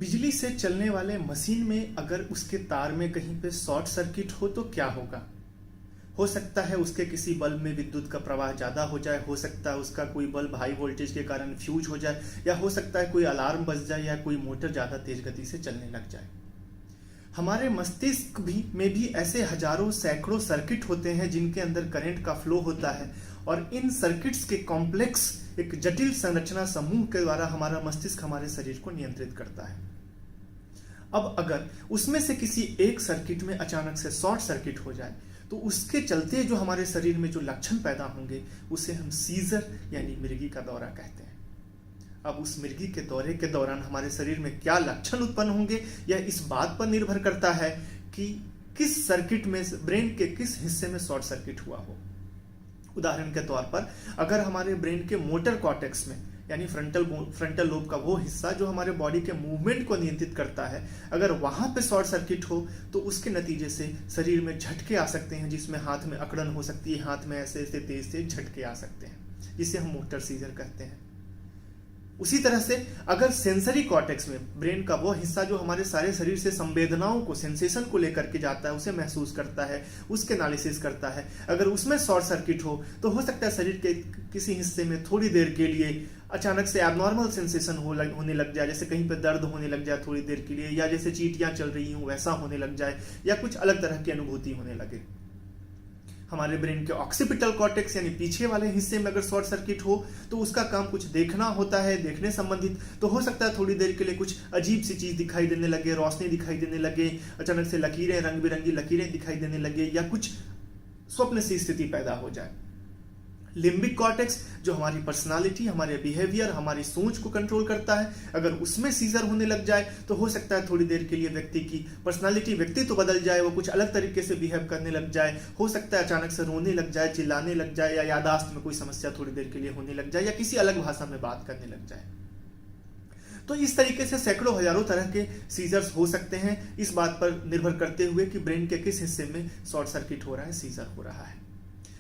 बिजली से चलने वाले मशीन में अगर उसके तार में कहीं पे शॉर्ट सर्किट हो तो क्या होगा। हो सकता है उसके किसी बल्ब में विद्युत का प्रवाह ज़्यादा हो जाए, हो सकता है उसका कोई बल्ब हाई वोल्टेज के कारण फ्यूज हो जाए, या हो सकता है कोई अलार्म बज जाए, या कोई मोटर ज़्यादा तेज गति से चलने लग जाए। हमारे मस्तिष्क में भी ऐसे हजारों सैकड़ों सर्किट होते हैं जिनके अंदर करंट का फ्लो होता है, और इन सर्किट्स के कॉम्प्लेक्स एक जटिल संरचना समूह के द्वारा हमारा मस्तिष्क हमारे शरीर को नियंत्रित करता है। अब अगर उसमें से किसी एक सर्किट में अचानक से शॉर्ट सर्किट हो जाए तो उसके चलते जो हमारे शरीर में जो लक्षण पैदा होंगे उसे हम सीजर यानी मिर्गी का दौरा कहते हैं। अब उस मिर्गी के दौरे के दौरान हमारे शरीर में क्या लक्षण उत्पन्न होंगे यह इस बात पर निर्भर करता है कि किस सर्किट में, ब्रेन के किस हिस्से में शॉर्ट सर्किट हुआ हो। उदाहरण के तौर पर अगर हमारे ब्रेन के मोटर कॉर्टेक्स में यानी फ्रंटल लोब का वो हिस्सा जो हमारे बॉडी के मूवमेंट को नियंत्रित करता है, अगर वहां पे शॉर्ट सर्किट हो तो उसके नतीजे से शरीर में झटके आ सकते हैं, जिसमें हाथ में अकड़न हो सकती है, हाथ में ऐसे ऐसे तेज तेज झटके आ सकते हैं, जिसे हम मोटर सीजर कहते हैं। उसी तरह से अगर सेंसरी कॉर्टेक्स में ब्रेन का वो हिस्सा जो हमारे सारे शरीर से संवेदनाओं को, सेंसेशन को लेकर के जाता है, उसे महसूस करता है, उसके एनालिसिस करता है, अगर उसमें शॉर्ट सर्किट हो तो हो सकता है शरीर के किसी हिस्से में थोड़ी देर के लिए अचानक से एबनॉर्मल सेंसेशन होने लग जाए, जैसे कहीं पर दर्द होने लग जाए थोड़ी देर के लिए, या जैसे चींटियां चल रही हूं वैसा होने लग जाए, या कुछ अलग तरह की अनुभूति होने लगे। हमारे ब्रेन के ऑक्सीपिटल कॉर्टेक्स यानी पीछे वाले हिस्से में अगर शॉर्ट सर्किट हो तो उसका काम कुछ देखना होता है, देखने संबंधित, तो हो सकता है थोड़ी देर के लिए कुछ अजीब सी चीज दिखाई देने लगे, रोशनी दिखाई देने लगे, अचानक से लकीरें, रंग बिरंगी लकीरें दिखाई देने लगे, या कुछ स्वप्न सी स्थिति पैदा हो जाए। लिम्बिक कॉर्टेक्स जो हमारी पर्सनालिटी, हमारे बिहेवियर, हमारी सोच को कंट्रोल करता है, अगर उसमें सीजर होने लग जाए तो हो सकता है थोड़ी देर के लिए व्यक्ति की पर्सनालिटी, व्यक्ति तो बदल जाए, वो कुछ अलग तरीके से बिहेव करने लग जाए, हो सकता है अचानक से रोने लग जाए, चिल्लाने लग जाए, या याददाश्त में कोई समस्या थोड़ी देर के लिए होने लग जाए, या किसी अलग भाषा में बात करने लग जाए। तो इस तरीके से सैकड़ों हजारों तरह के सीजर्स हो सकते हैं, इस बात पर निर्भर करते हुए कि ब्रेन के किस हिस्से में शॉर्ट सर्किट हो रहा है, सीजर हो रहा है।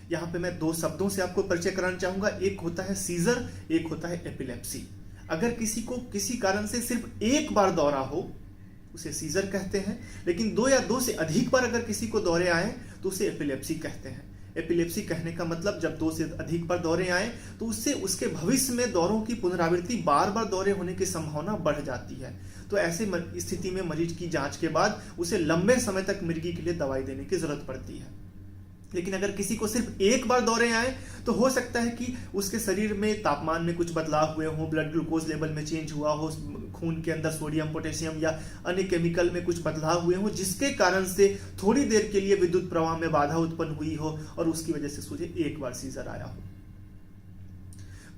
यहां पे मैं दो शब्दों से आपको परिचय कराना चाहूंगा, एक होता है सीजर, एक होता है एपिलेप्सी। अगर किसी को किसी कारण से सिर्फ एक बार दौरा हो उसे सीजर कहते हैं, लेकिन दो या दो से अधिक बार अगर किसी को दौरे आए तो उसे एपिलेप्सी कहते हैं। एपिलेप्सी कहने का मतलब जब दो से अधिक बार दौरे आए तो उससे उसके भविष्य में दौरों की पुनरावृत्ति, बार बार दौरे होने की संभावना बढ़ जाती है। तो ऐसे स्थिति में मरीज की जांच के बाद उसे लंबे समय तक मिर्गी के लिए दवाई देने की जरूरत पड़ती है। लेकिन अगर किसी को सिर्फ एक बार दौरे आए तो हो सकता है कि उसके शरीर में तापमान में कुछ बदलाव हुए हो, ब्लड ग्लूकोज लेवल में चेंज हुआ हो, खून के अंदर सोडियम, पोटेशियम या अन्य केमिकल में कुछ बदलाव हुए हो, जिसके कारण से थोड़ी देर के लिए विद्युत प्रवाह में बाधा उत्पन्न हुई हो और उसकी वजह से मुझे एक बार सीजर आया हो।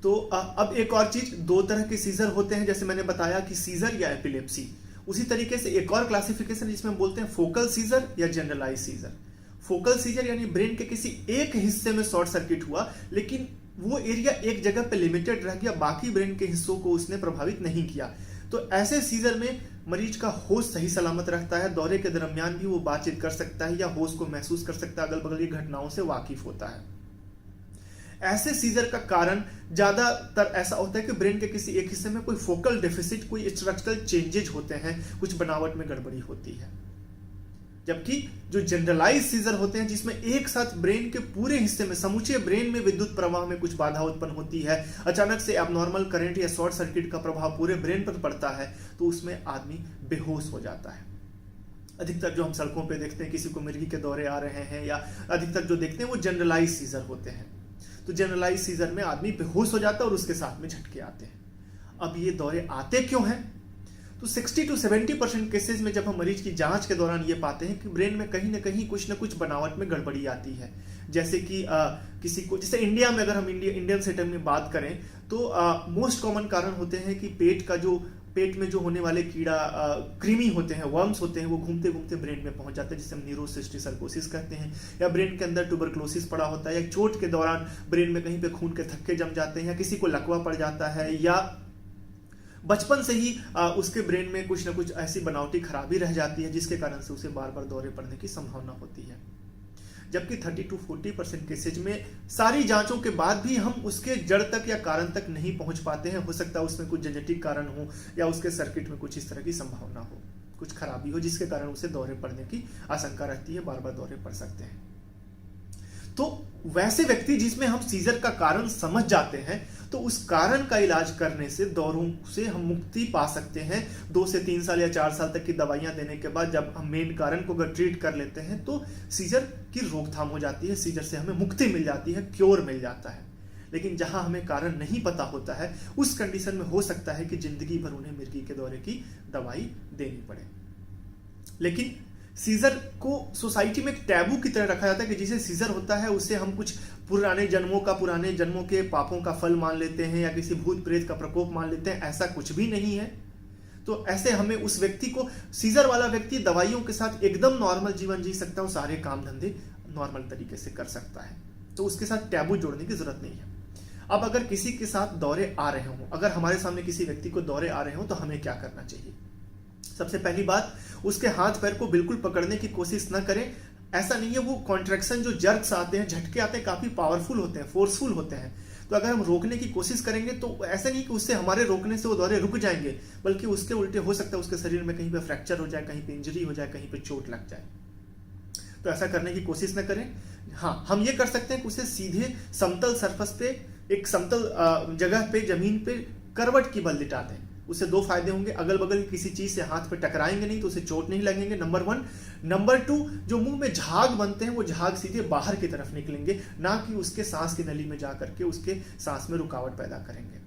तो अब एक और चीज, दो तरह के सीजर होते हैं, जैसे मैंने बताया कि सीजर या एपिलेप्सी। उसी तरीके से एक और क्लासिफिकेशन जिसमें बोलते हैं फोकल सीजर या जनरलाइज सीजर। फोकल सीजर यानी ब्रेन के किसी एक हिस्से में शॉर्ट सर्किट हुआ, लेकिन वो एरिया एक जगह पे लिमिटेड रह गया, बाकी ब्रेन के हिस्सों को उसने प्रभावित नहीं किया। तो ऐसे सीजर में मरीज का होश सही सलामत रहता है, दौरे के दरमियान भी वो बातचीत कर सकता है या होश को महसूस कर सकता है, अगल बगल की घटनाओं से वाकिफ होता है। ऐसे सीजर का कारण ज्यादातर ऐसा होता है कि ब्रेन के किसी एक हिस्से में कोई फोकल डेफिसिट, कोई स्ट्रक्चरल चेंजेज होते हैं, कुछ बनावट में गड़बड़ी होती है। जबकि जो जनरलाइज सीजर होते हैं जिसमें एक साथ ब्रेन के पूरे हिस्से में, समूचे ब्रेन में विद्युत प्रवाह में कुछ बाधा उत्पन्न होती है, अचानक से एबनॉर्मल करंट या शॉर्ट सर्किट का प्रभाव पूरे ब्रेन पर पड़ता है, तो उसमें आदमी बेहोश हो जाता है। अधिकतर जो हम सड़कों पे देखते हैं किसी को मिर्गी के दौरे आ रहे हैं, या अधिकतर जो देखते हैं वो जनरलाइज सीजर होते हैं। तो जनरलाइज सीजर में आदमी बेहोश हो जाता है और उसके साथ में झटके आते हैं। अब ये दौरे आते क्यों हैं? तो 60 to 70% केसेस में जब हम मरीज की जांच के दौरान ये पाते हैं कि ब्रेन में कहीं ना कहीं कुछ ना कुछ बनावट में गड़बड़ी आती है। जैसे कि किसी को, जैसे इंडिया में अगर हम इंडियन सेटअप में बात करें तो मोस्ट कॉमन कारण होते हैं कि पेट में जो होने वाले कीड़ा, कृमि होते हैं, वर्म्स होते हैं, वो घूमते घूमते ब्रेन में पहुंच जाते हैं, जिसे हम न्यूरोसिस्टिक सर्कोसिस कहते हैं। या ब्रेन के अंदर ट्यूबरक्लोसिस पड़ा होता है, या चोट के दौरान ब्रेन में कहीं पे खून के थक्के जम जाते हैं, या किसी को लकवा पड़ जाता है, या बचपन से ही उसके ब्रेन में कुछ ना कुछ ऐसी बनावटी खराबी रह जाती है जिसके कारण से उसे बार बार दौरे पड़ने की संभावना होती है। जबकि 30 to 40% केसेज में सारी जांचों के बाद भी हम उसके जड़ तक या कारण तक नहीं पहुंच पाते हैं। हो सकता है उसमें कुछ जेनेटिक कारण हो या उसके सर्किट में कुछ इस तरह की संभावना हो, कुछ खराबी हो, जिसके कारण उसे दौरे पड़ने की आशंका रहती है, बार बार दौरे पड़ सकते हैं। तो वैसे व्यक्ति जिसमें हम सीजर का कारण समझ जाते हैं, तो उस कारण का इलाज करने से दौरों से हम मुक्ति पा सकते हैं। 2 से 3 साल या 4 साल तक की दवाइयां देने के बाद जब हम मेन कारण को अगर ट्रीट कर लेते हैं तो सीजर की रोकथाम हो जाती है, सीजर से हमें मुक्ति मिल जाती है, क्योर मिल जाता है। लेकिन जहां हमें कारण नहीं पता होता है, उस कंडीशन में हो सकता है कि जिंदगी भर उन्हें मिर्गी के दौरे की दवाई देनी पड़े। लेकिन सीजर को सोसाइटी में एक टैबू की तरह रखा जाता है कि जिसे सीजर होता है उसे हम कुछ पुराने जन्मों के पापों का फल मान लेते हैं या किसी भूत प्रेत का प्रकोप मान लेते हैं। ऐसा कुछ भी नहीं है। तो ऐसे हमें उस व्यक्ति को, सीजर वाला व्यक्ति दवाइयों के साथ एकदम नॉर्मल जीवन जी सकता है, वो सारे काम धंधे नॉर्मल तरीके से कर सकता है, तो उसके साथ टैबू जोड़ने की जरूरत नहीं है। अब अगर किसी के साथ दौरे आ रहे हों, अगर हमारे सामने किसी व्यक्ति को दौरे आ रहे हों, तो हमें क्या करना चाहिए? सबसे पहली बात, उसके हाथ पैर को बिल्कुल पकड़ने की कोशिश ना करें। ऐसा नहीं है, वो कॉन्ट्रैक्शन जो जर्क्स आते हैं, झटके आते हैं, काफी पावरफुल होते हैं, फोर्सफुल होते हैं। तो अगर हम रोकने की कोशिश करेंगे तो ऐसा नहीं कि उससे हमारे रोकने से वो दौरे रुक जाएंगे, बल्कि उसके उल्टे हो सकता है उसके शरीर में कहीं पे फ्रैक्चर हो जाए, कहीं पे इंजरी हो जाए, कहीं पे चोट लग जाए। तो ऐसा करने की कोशिश न करें। हाँ, हम ये कर सकते हैं कि उसे सीधे समतल सरफेस पे, एक समतल जगह पे, जमीन पे करवट की बल लिटा दें। उससे 2 फायदे होंगे, अगल बगल किसी चीज से हाथ पे टकराएंगे नहीं, तो उसे चोट नहीं लगेंगे, नंबर 1। नंबर 2, जो मुंह में झाग बनते हैं वो झाग सीधे बाहर की तरफ निकलेंगे, ना कि उसके सांस की नली में जा करके उसके सांस में रुकावट पैदा करेंगे।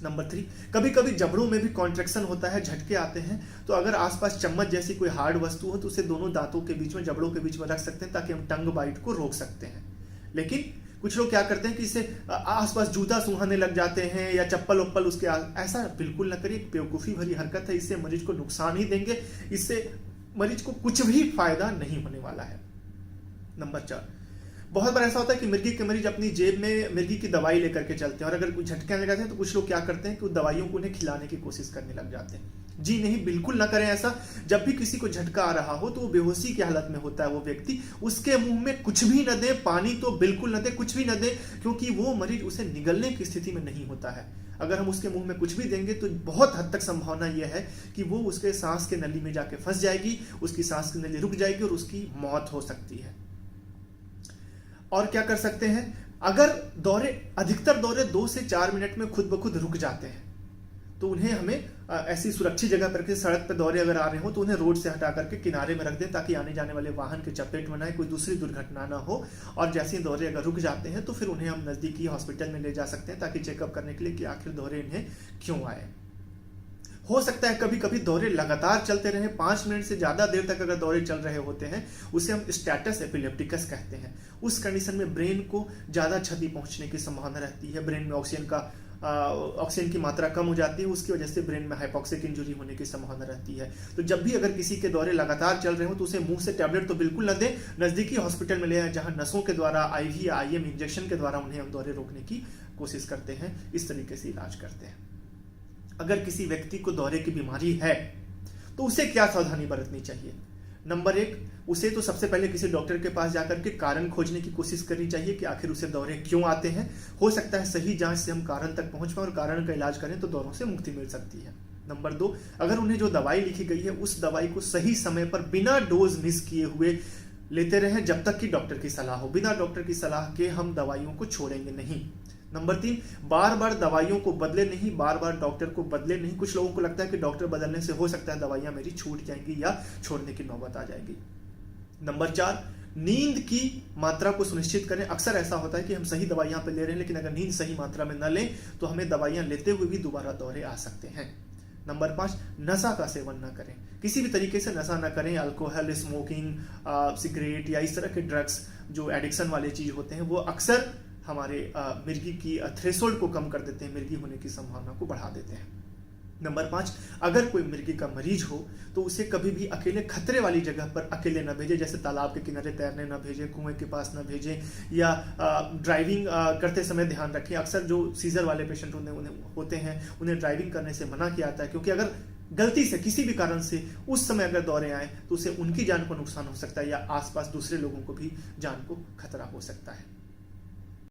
नंबर 3, कभी कभी जबड़ों में भी कॉन्ट्रैक्शन होता है, झटके आते हैं, तो अगर आसपास चम्मच जैसी कोई हार्ड वस्तु हो तो उसे दोनों दांतों के बीच में, जबड़ों के बीच में रख सकते हैं, ताकि हम टंग बाइट को रोक सकते हैं। लेकिन कुछ लोग क्या करते हैं कि इससे आसपास जूता सूंघने लग जाते हैं या चप्पल वप्पल उसके ऐसा बिल्कुल ना करिए, बेवकूफ़ी भरी हरकत है। इससे मरीज को नुकसान ही देंगे, इससे मरीज को कुछ भी फायदा नहीं होने वाला है। नंबर 4, बहुत बार ऐसा होता है कि मिर्गी के मरीज अपनी जेब में मिर्गी की दवाई लेकर के चलते हैं, और अगर कुछ झटके आने लगते हैं तो कुछ लोग क्या करते हैं कि उन दवाइयों को उन्हें खिलाने की कोशिश करने लग जाते हैं। जी नहीं, बिल्कुल ना करें ऐसा। जब भी किसी को झटका आ रहा हो तो वो बेहोशी की हालत में होता है वो व्यक्ति, उसके मुंह में कुछ भी न दे, पानी तो बिल्कुल न दे, कुछ भी न दे, क्योंकि वो मरीज उसे निगलने की स्थिति में नहीं होता है। अगर हम उसके मुंह में कुछ भी देंगे तो बहुत हद तक संभावना यह है कि वो उसके सांस के नली में जाके फंस जाएगी, उसकी सांस की नली रुक जाएगी और उसकी मौत हो सकती है। और क्या कर सकते हैं, अगर अधिकतर दौरे 2 से 4 मिनट में खुद ब खुद रुक जाते हैं, तो उन्हें हमें ऐसी सुरक्षित जगह पर के, सड़क पर दौरे अगर आ रहे हो तो उन्हें रोड से हटा करके किनारे में रख दें, ताकि आने जाने वाले वाहन के चपेट में ना आए, कोई दूसरी दुर्घटना ना हो। और जैसे ही दौरे अगर रुक जाते हैं तो फिर उन्हें हम नजदीकी हॉस्पिटल में ले जा सकते हैं, ताकि चेकअप करने के लिए कि आखिर दौरे इन्हें क्यों आए। हो सकता है कभी कभी दौरे लगातार चलते रहे, 5 मिनट से ज्यादा देर तक अगर दौरे चल रहे होते हैं, उसे हम स्टेटस एपिलेप्टिकस कहते हैं। उस कंडीशन में ब्रेन को ज्यादा क्षति पहुंचने की संभावना रहती है, ब्रेन में ऑक्सीजन की मात्रा कम हो जाती है, उसकी वजह से ब्रेन में हाइपोक्सिक इंजरी होने की संभावना रहती है। तो जब भी अगर किसी के दौरे लगातार चल रहे हो तो उसे मुंह से टैबलेट तो बिल्कुल न दें, नजदीकी हॉस्पिटल में ले आए, जहां नसों के द्वारा, IV या IM इंजेक्शन के द्वारा उन्हें हम दौरे रोकने की कोशिश करते हैं, इस तरीके से इलाज करते हैं। अगर किसी व्यक्ति को दौरे की बीमारी है तो उसे क्या सावधानी बरतनी चाहिए? नंबर 1, उसे तो सबसे पहले किसी डॉक्टर के पास जाकर के कारण खोजने की कोशिश करनी चाहिए कि आखिर उसे दौरे क्यों आते हैं। हो सकता है सही जांच से हम कारण तक पहुंच पाए और कारण का इलाज करें तो दौरों से मुक्ति मिल सकती है। नंबर 2, अगर उन्हें जो दवाई लिखी गई है उस दवाई को सही समय पर बिना डोज मिस किए हुए लेते रहें, जब तक कि डॉक्टर की सलाह हो। बिना डॉक्टर की सलाह के हम दवाइयों को छोड़ेंगे नहीं। नंबर 3, बार बार दवाइयों को बदले नहीं, बार बार डॉक्टर को बदले नहीं। कुछ लोगों को लगता है कि डॉक्टर बदलने से हो सकता है दवाइयां मेरी छूट जाएंगी या छोड़ने की नौबत आ जाएगी। नंबर 4, नींद की मात्रा को सुनिश्चित करें। अक्सर ऐसा होता है कि हम सही दवाइयां पे ले रहे हैं, लेकिन अगर नींद सही मात्रा में न लें तो हमें दवाइयां लेते हुए भी दोबारा दौरे आ सकते हैं। नंबर 5, नशा का सेवन न करें, किसी भी तरीके से नशा न करें। अल्कोहल, स्मोकिंग, सिगरेट या इस तरह के ड्रग्स जो एडिक्शन वाले चीज होते हैं, वो अक्सर हमारे मिर्गी की थ्रेशोल्ड को कम कर देते हैं, मिर्गी होने की संभावना को बढ़ा देते हैं। नंबर 5, अगर कोई मिर्गी का मरीज हो तो उसे कभी भी अकेले खतरे वाली जगह पर अकेले न भेजें, जैसे तालाब के किनारे तैरने न भेजें, कुएं के पास न भेजें, या ड्राइविंग करते समय ध्यान रखें। अक्सर जो सीजर वाले पेशेंट होते हैं उन्हें ड्राइविंग करने से मना किया जाता है, क्योंकि अगर गलती से किसी भी कारण से उस समय अगर दौरे आए तो उसे उनकी जान को नुकसान हो सकता है या आसपास दूसरे लोगों को भी जान को खतरा हो सकता है।